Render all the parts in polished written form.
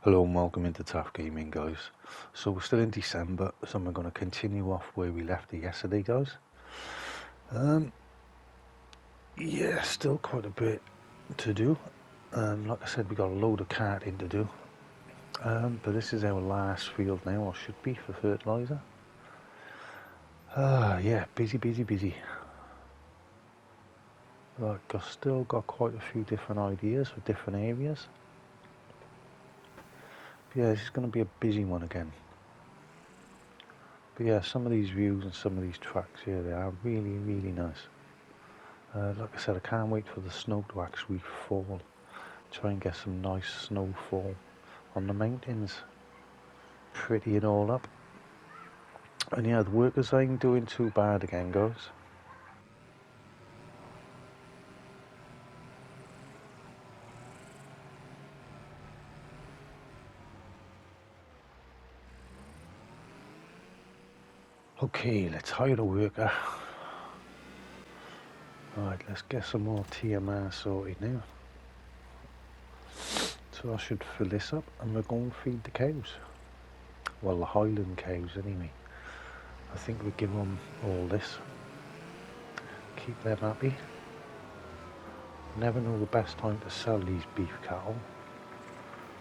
Hello and welcome into Tough Gaming, guys. So we're still in December, so we're going to continue off where we left it yesterday, guys. Yeah, still quite a bit to do. Like I said, we got a load of carting to do. But this is our last field now, or should be, for fertiliser. Yeah, busy. Like, I've still got quite a few different ideas for different areas. But yeah, this is going to be a busy one again. But yeah, some of these views and some of these tracks here, they are really nice. Like I said, I can't wait for the snow to actually fall. Try and get some nice snowfall on the mountains. Pretty it all up. And yeah, the workers ain't doing too bad again, guys. Okay, let's hire a worker. Right, let's get some more TMR sorted now. So I should fill this up and we're going to feed the cows. Well, the Highland cows anyway. I think we give them all this. Keep them happy. Never know the best time to sell these beef cattle.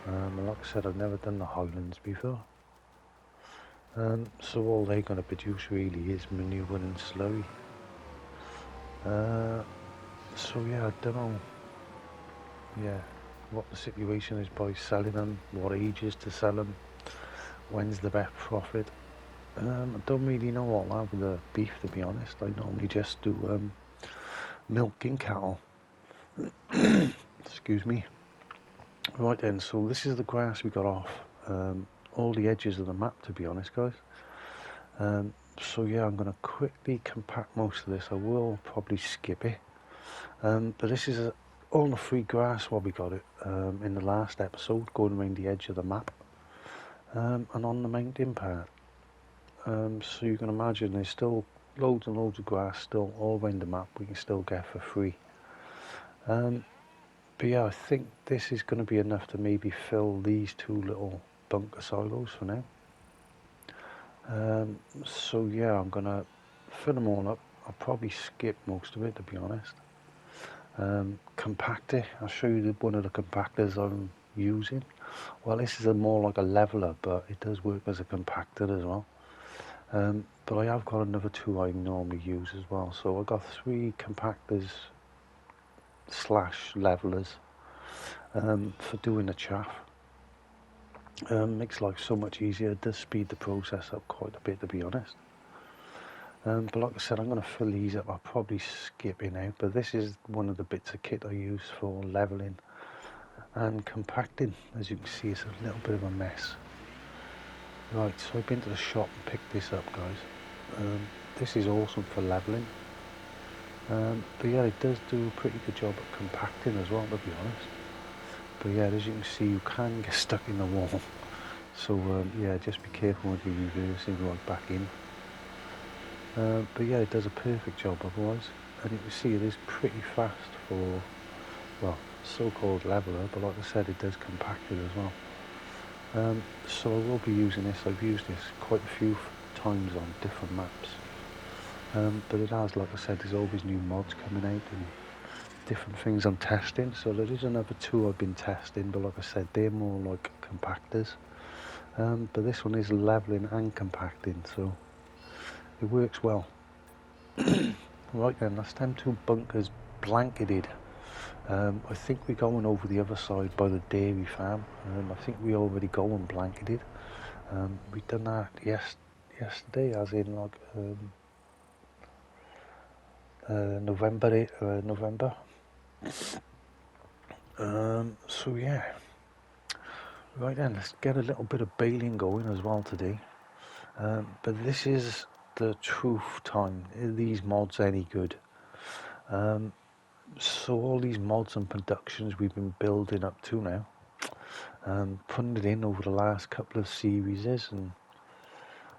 Like I said, I've never done the Highlands before. So all they're going to produce really is manure and slurry. So yeah, I don't know. Yeah, what the situation is by selling them, what ages to sell them, when's the best profit. I don't really know all that with the beef, to be honest. I normally just do milking cattle. Excuse me. Right then, so this is the grass we got off all the edges of the map, to be honest, guys. So yeah, I'm going to quickly compact most of this. I will probably skip it. But this is all the free grass while we got it in the last episode, going around the edge of the map and on the mountain part. So you can imagine there's still loads and loads of grass still all around the map we can still get for free. But yeah, I think this is going to be enough to maybe fill these two little bunker silos for now. So yeah, I'm going to fill them all up. I'll probably skip most of it, to be honest. Compact it. I'll show you one of the compactors I'm using. Well, this is more like a leveler, but it does work as a compactor as well. But I have got another two I normally use as well. So I've got 3 compactors / levelers for doing the chaff. Makes life so much easier. It does speed the process up quite a bit, to be honest. But like I said, I'm going to fill these up. I'll probably skip it now, but this is one of the bits of kit I use for levelling and compacting. As you can see, it's a little bit of a mess. Right, so I've been to the shop and picked this up, guys. This is awesome for levelling. But yeah, it does do a pretty good job at compacting as well, to be honest. But yeah, as you can see, you can get stuck in the wall. So yeah, just be careful when you reverse and right back in. But yeah, it does a perfect job otherwise. And you can see it is pretty fast for, well, so-called leveler, but like I said, it does compact it as well. So I will be using this. I've used this quite a few times on different maps. But it has, like I said, there's always new mods coming out and different things I'm testing. So there is another 2 I've been testing, but like I said, they're more like compactors. But this one is leveling and compacting, so it works well. Right then, that's them 2 bunkers blanketed. I think we're going over the other side by the dairy farm. I think we already go and blanketed. We done that yesterday, as in like November. So yeah. Right then, let's get a little bit of baling going as well today. But this is the truth time. Are these mods any good? So all these mods and productions we've been building up to now, putting it in over the last couple of series, and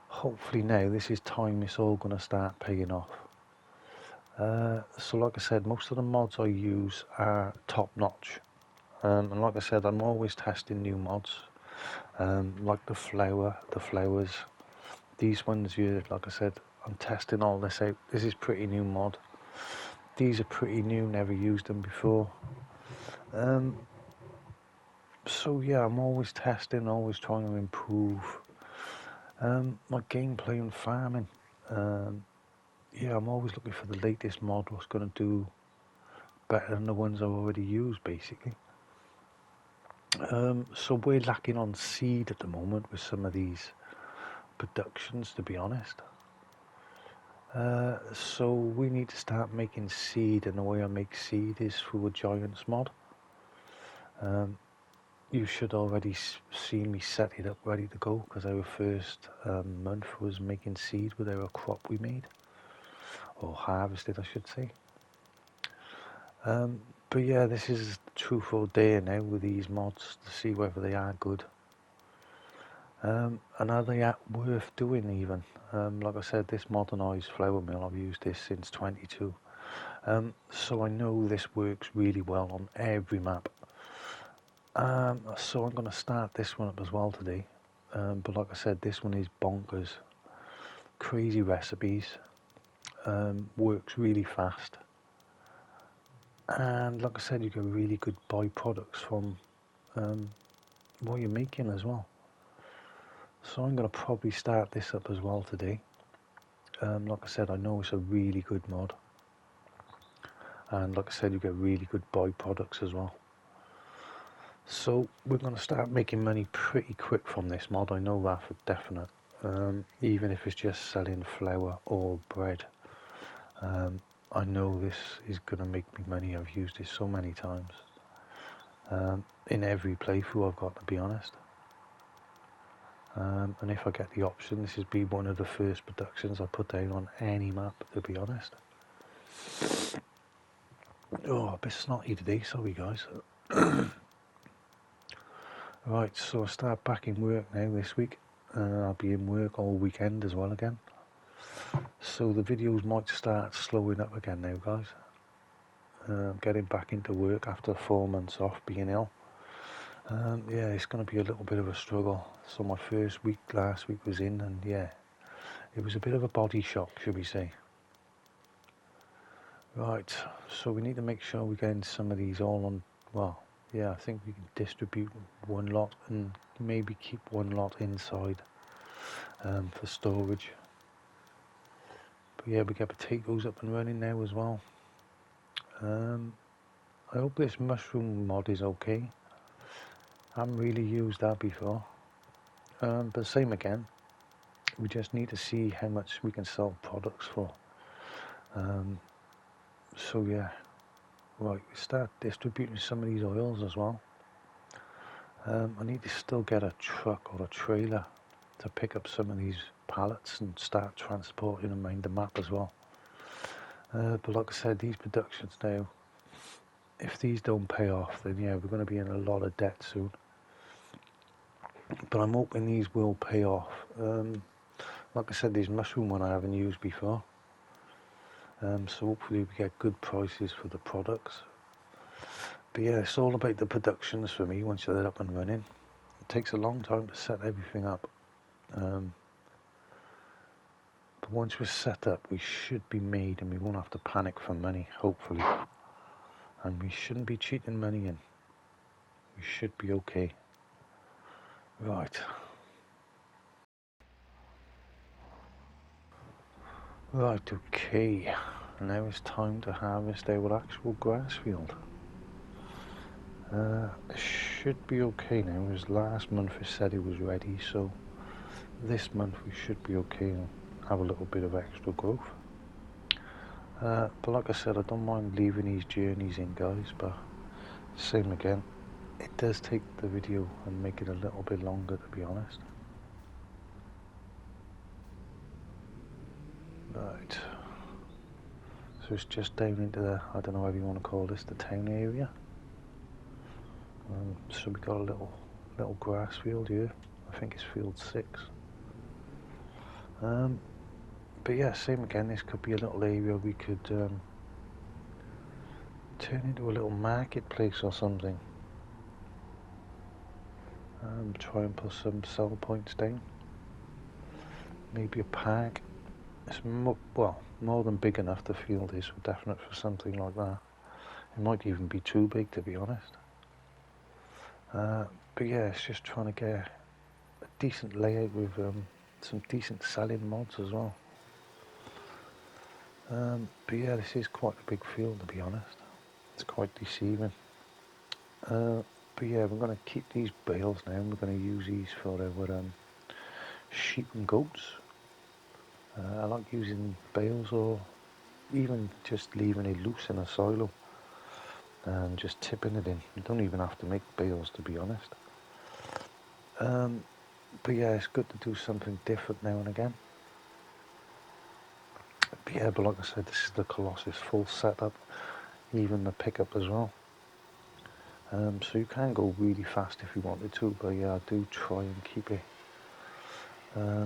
hopefully now this is time it's all going to start paying off. So like I said, most of the mods I use are top notch. And like I said, I'm always testing new mods. like the flowers. These ones here, like I said, I'm testing all this out. This is pretty new mod. These are pretty new, never used them before. So yeah, I'm always testing, always trying to improve my gameplay and farming. Yeah, I'm always looking for the latest mod, what's going to do better than the ones I've already used, basically. So we're lacking on seed at the moment with some of these productions, to be honest. So we need to start making seed, and the way I make seed is through a Giants mod. You should already see me set it up ready to go, because our first month was making seed with our crop we made, or harvested I should say. But yeah, this is the truth or dare now with these mods, to see whether they are good. And are they worth doing even? Like I said, this modernised flour mill, I've used this since 22. So I know this works really well on every map. So I'm going to start this one up as well today. But like I said, this one is bonkers. Crazy recipes. Works really fast. And like I said, you get really good byproducts from what you're making as well. So I'm going to probably start this up as well today. Like I said, I know it's a really good mod. And like I said, you get really good byproducts as well. So we're going to start making money pretty quick from this mod, I know that for definite. Even if it's just selling flour or bread. I know this is going to make me money. I've used this so many times. In every playthrough I've got, to be honest. And if I get the option, this would be one of the first productions I put down on any map, to be honest. Oh, a bit snotty today, sorry guys. Right, so I start back in work now this week. I'll be in work all weekend as well again. So the videos might start slowing up again now, guys. Getting back into work after 4 months off being ill. Yeah, it's going to be a little bit of a struggle. So my first week last week was in, and yeah, it was a bit of a body shock, should we say. Right, so we need to make sure we're getting some of these all on, well, yeah, I think we can distribute one lot and maybe keep one lot inside for storage. But yeah, we get potatoes up and running now as well. I hope this mushroom mod is okay. I haven't really used that before. But same again, we just need to see how much we can sell products for. So yeah, right, we start distributing some of these oils as well. I need to still get a truck or a trailer to pick up some of these pallets and start transporting them around the map as well. But like I said, these productions now, if these don't pay off, then yeah, we're going to be in a lot of debt soon. But I'm hoping these will pay off. Like I said, this mushroom one I haven't used before. So hopefully we get good prices for the products. But yeah, it's all about the productions for me once they're up and running. It takes a long time to set everything up. But once we're set up, we should be made and we won't have to panic for money, hopefully. And we shouldn't be cheating money in. We should be okay. Right. Right, okay. Now it's time to harvest our actual grass field. It should be okay now, as last month it said it was ready, so this month we should be okay and have a little bit of extra growth. But like I said, I don't mind leaving these journeys in, guys, but same again, it does take the video and make it a little bit longer, to be honest. Right, so it's just down into the, I don't know whatever you want to call this, the town area. So we got a little grass field here. I think it's field 6. But yeah, same again, this could be a little area we could turn into a little marketplace or something. Try and put some sell points down. Maybe a pack. It's more than big enough. The field is definite for something like that. It might even be too big, to be honest. But yeah, it's just trying to get a decent layout with some decent selling mods as well. But yeah, this is quite a big field, to be honest. It's quite deceiving. But yeah, we're going to keep these bales now, and we're going to use these for our sheep and goats. I like using bales, or even just leaving it loose in a silo and just tipping it in. You don't even have to make bales, to be honest. But yeah, it's good to do something different now and again. But yeah, but like I said, this is the Colossus full setup, even the pickup as well. So you can go really fast if you wanted to, but yeah, I do try and keep it, I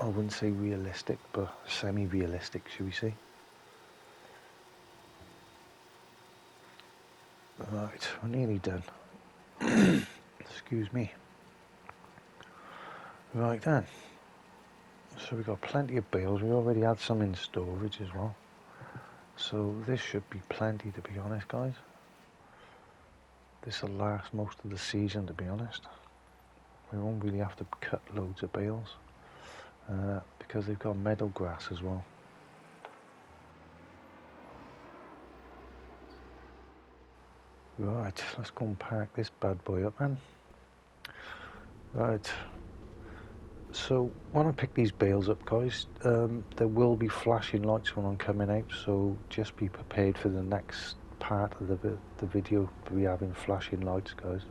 wouldn't say realistic, but semi-realistic, should we say. Right, we're nearly done. Excuse me. Right then. So we've got plenty of bales. We already had some in storage as well. So this should be plenty, to be honest, guys. This will last most of the season, to be honest. We won't really have to cut loads of bales because they've got meadow grass as well. Right, let's go and pack this bad boy up then. Right, so when I pick these bales up, guys, there will be flashing lights when I'm coming out, so just be prepared for the next part of the video to be having flashing lights, guys.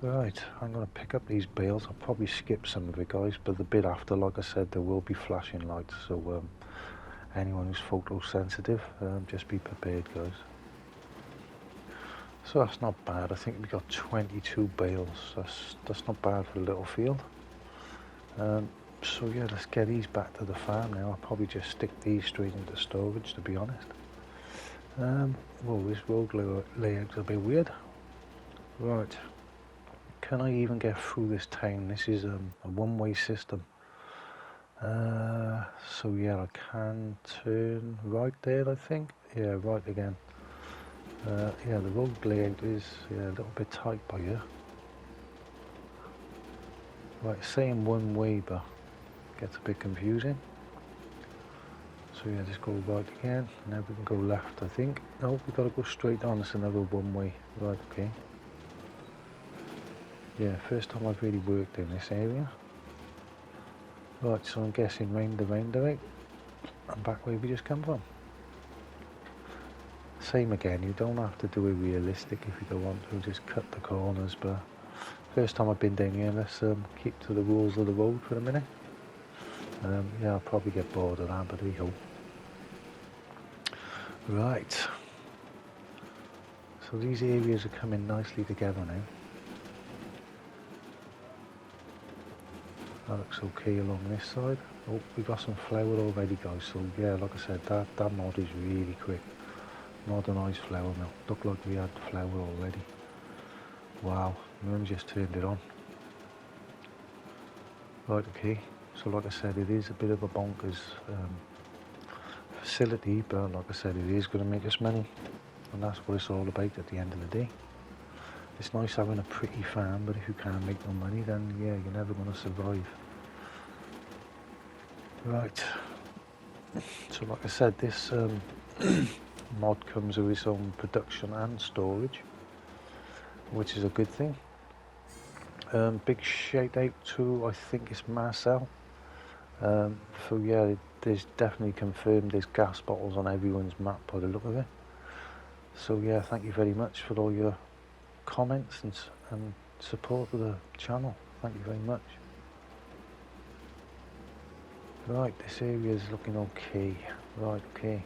Right, I'm going to pick up these bales. I'll probably skip some of it, guys, but the bit after, like I said, there will be flashing lights, so anyone who's photosensitive, just be prepared, guys. So that's not bad. I think we got 22 bales. That's not bad for a little field. So yeah, let's get these back to the farm now. I'll probably just stick these straight into storage, to be honest. Whoa, this road layout's a bit weird. Right. Can I even get through this town? This is a one-way system. So yeah, I can turn right there, I think. Yeah, right again. Yeah, the road layout is a little bit tight by here. Right, saying one way, but gets a bit confusing. So yeah, just go right again. Now we can go left, I think. No, we've got to go straight on. It's another one way. Right, okay. Yeah, first time I've really worked in this area. Right, so I'm guessing round the roundabout and back where we just come from. Same again, you don't have to do it realistic if you don't want to, just cut the corners, but first time I've been down here, let's keep to the rules of the road for a minute. Yeah, I'll probably get bored of that, but there you go. Right, so these areas are coming nicely together now. That looks okay along this side. Oh, we got some flour already, guys, so yeah, like I said, that mod is really quick. Modernised flour mill. Looked like we had flour already. Wow, we only just turned it on. Right, okay, so like I said, it is a bit of a bonkers facility, but like I said, it is going to make us money, and that's what it's all about at the end of the day. It's nice having a pretty farm, but if you can't make no money, then yeah, you're never going to survive. Right, so like I said, this mod comes with its own production and storage, which is a good thing. Big shout out to, I think it's Marcel. So yeah, there's definitely confirmed there's gas bottles on everyone's map by the look of it. So yeah, thank you very much for all your comments and support of the channel. Thank you very much. Right, this area is looking okay. Right, okay.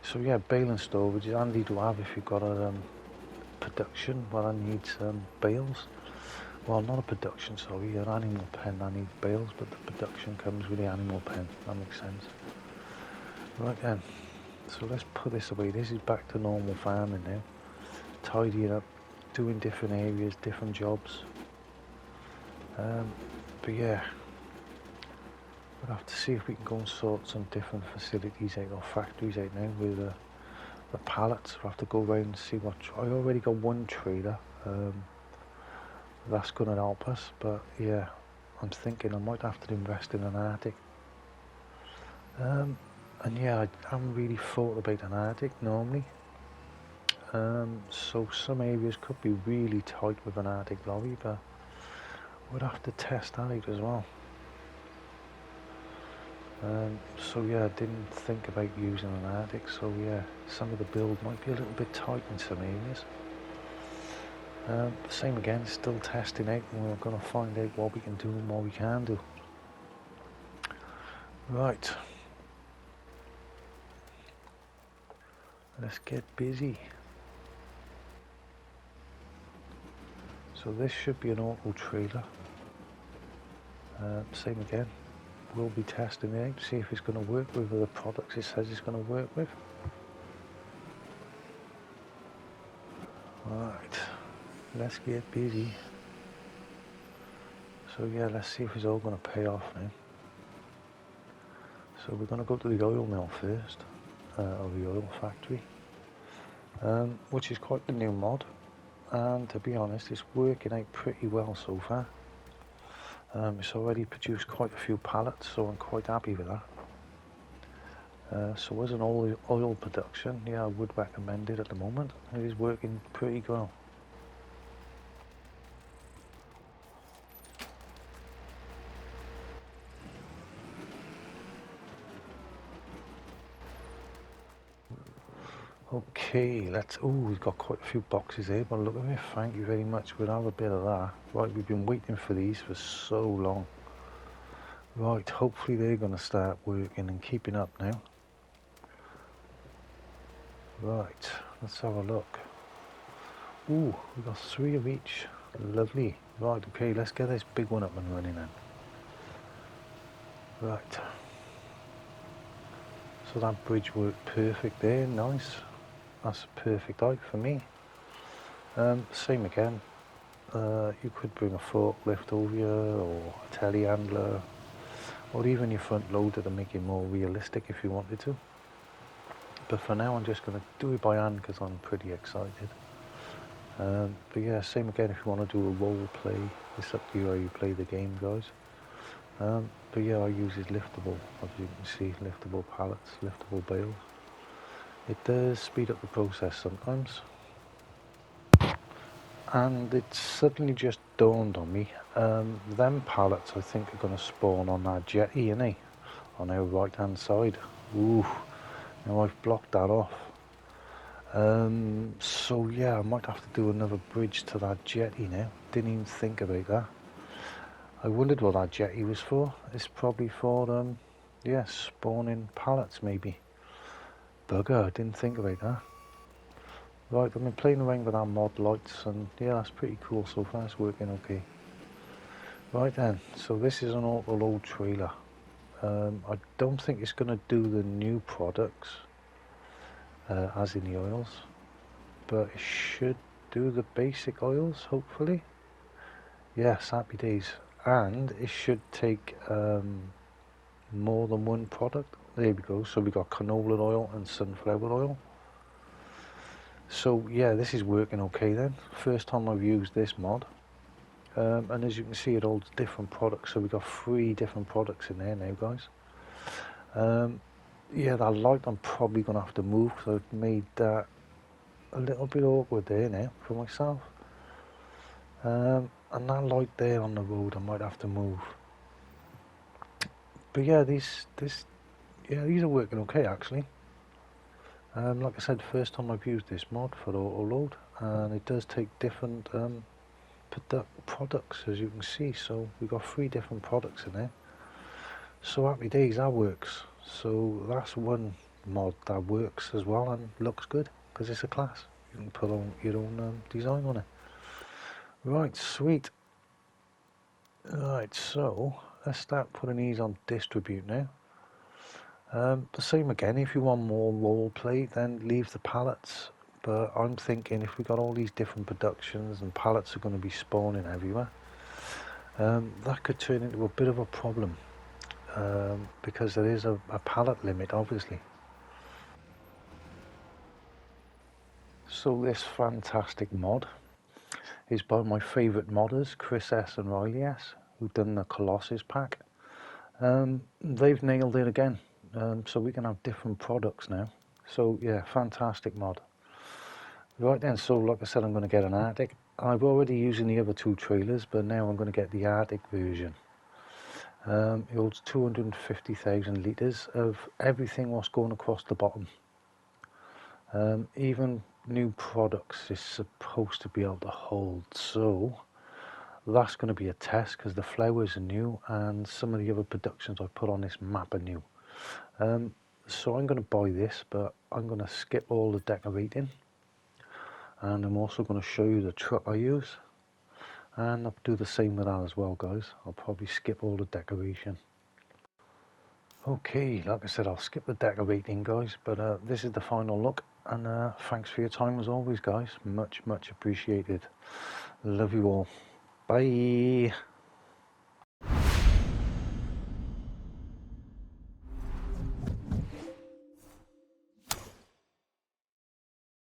So yeah, bale and storage is handy to have if you've got a production where I need bales. Well, not a production, sorry, an animal pen I need bales, but the production comes with the animal pen. That makes sense. Right then, so let's put this away. This is back to normal farming now. Tidying up, doing different areas, different jobs. But yeah, we'll have to see if we can go and sort some different facilities out, or factories out now with the pallets. We'll have to go around and see what. I already got one trailer. That's going to help us, but yeah, I'm thinking I might have to invest in an attic. And yeah, I haven't really thought about an attic normally. So some areas could be really tight with an attic lobby, but we'd have to test that out as well. So yeah, I didn't think about using an attic, so yeah, some of the build might be a little bit tight in some areas. Same again, still testing out, and we're going to find out what we can do and what we can do. Right, let's get busy. So this should be an auto trailer. Same again, we'll be testing it out, see if it's going to work with the products it says it's going to work with. Right, let's get busy. So yeah, let's see if it's all going to pay off now. So we're going to go to the oil mill first, or the oil factory, which is quite the new mod, and to be honest, it's working out pretty well so far. It's already produced quite a few pallets, so I'm quite happy with that. So as an oil production, yeah, I would recommend it at the moment. It is working pretty well. Okay, we've got quite a few boxes here, but look at it, thank you very much, we'll have a bit of that. Right, we've been waiting for these for so long. Right, hopefully they're going to start working and keeping up now. Right, let's have a look. Ooh, we've got 3 of each, lovely. Right, okay, let's get this big one up and running then. Right, so that bridge worked perfect there, nice. That's a perfect height for me. Same again, you could bring a forklift over here, or a telehandler, or even your front loader to make it more realistic if you wanted to. But for now I'm just going to do it by hand because I'm pretty excited. But yeah, same again, if you want to do a role play, it's up to you how you play the game, guys. But yeah, I use it liftable, as you can see, liftable pallets, liftable bales. It does speed up the process sometimes. And it suddenly just dawned on me, them pallets I think are going to spawn on that jetty, innit? On our right hand side. Ooh, now I've blocked that off. So yeah, I might have to do another bridge to that jetty now. Didn't even think about that. I wondered what that jetty was for. It's probably for, yeah, spawning pallets maybe. Bugger, I didn't think about that. Right, I've been playing around with our mod lights, and yeah, that's pretty cool so far, it's working okay. Right then, so this is an auto load trailer. I don't think it's going to do the new products, as in the oils, but it should do the basic oils, hopefully. Yes, happy days. And it should take more than one product. There we go, so we got canola oil and sunflower oil. So yeah, this is working okay then. First time I've used this mod. And as you can see, it holds different products, so we've got 3 different products in there now, guys. Yeah, that light I'm probably going to have to move, because I've made that a little bit awkward there now for myself. And that light there on the road I might have to move. But yeah, these are working okay actually. Like I said, first time I've used this mod for auto load, and it does take different products, as you can see. So we've got 3 different products in there. So happy days, that works. So that's one mod that works as well and looks good, because it's a class. You can put on your own design on it. Right, sweet. Right, so let's start putting these on distribute now. The same again, if you want more role play, then leave the pallets. But I'm thinking if we got all these different productions and pallets are going to be spawning everywhere, that could turn into a bit of a problem, because there is a pallet limit, obviously. So this fantastic mod is by my favourite modders, Chris S and Riley S, who've done the Colossus pack. They've nailed it again, so we can have different products now. So yeah, fantastic mod. Right then, so like I said, I'm going to get an Arctic. I've already using the other two trailers, but now I'm going to get the Arctic version. It holds 250,000 litres of everything what's going across the bottom. Even new products is supposed to be able to hold, so that's going to be a test because the flowers are new and some of the other productions I've put on this map are new. So I'm going to buy this, but I'm going to skip all the decorating, and I'm also going to show you the truck I use, and I'll do the same with that as well, guys. I'll probably skip all the decoration. Okay, like I said, I'll skip the decorating, guys, but this is the final look, and thanks for your time as always, guys. Much appreciated. Love you all. Bye.